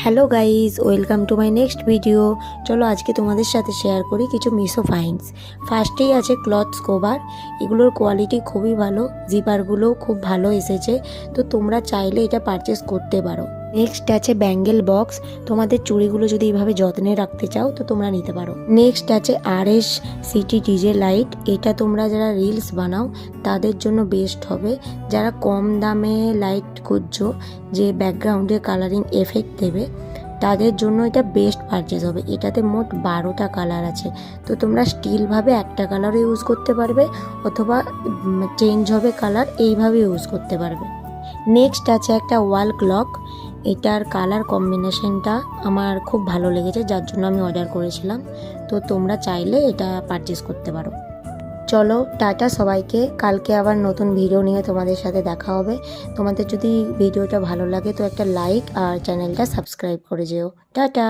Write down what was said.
Hello guys, welcome to my next video. চলো আজকে তোমাদের সাথে শেয়ার করি কিছু মিশো ফাইন্ডস। ফার্স্টেই আছে ক্লথস কভার। এগুলোর কোয়ালিটি খুবই ভালো, জিপারগুলোও খুব ভালো এসেছে, তো তোমরা চাইলে এটা পারচেস করতে পারো। নেক্সট আছে ব্যাঙ্গেল বক্স। তোমাদের চুড়িগুলো যদি এইভাবে যত্নে রাখতে চাও তো তোমরা নিতে পারো। নেক্সট আছে RS সিটি ডিজে লাইট। এটা তোমরা যারা রিলস বানাও তাদের জন্য বেস্ট হবে। যারা কম দামে লাইট খুঁজছো যে ব্যাকগ্রাউন্ডে কালারিং এফেক্ট দেবে, তাদের জন্য এটা বেস্ট পারচেস হবে। এটাতে মোট 12টা কালার আছে, তো তোমরা স্টিলভাবে একটা কালারও ইউজ করতে পারবে অথবা চেঞ্জ হবে কালার, এইভাবে ইউজ করতে পারবে। নেক্সট আছে একটা ওয়াল ক্লক। এটার কালার কম্বিনেশনটা আমার খুব ভালো লেগেছে, যার জন্য আমি অর্ডার করেছিলাম। তো তোমরা চাইলে এটা পারচেস করতে পারো। চলো টাটা সবাইকে, কালকে আবার নতুন ভিডিও নিয়ে তোমাদের সাথে দেখা হবে। তোমাদের যদি ভিডিওটা ভালো লাগে তো একটা লাইক আর চ্যানেলটা সাবস্ক্রাইব করে যেও। টাটা।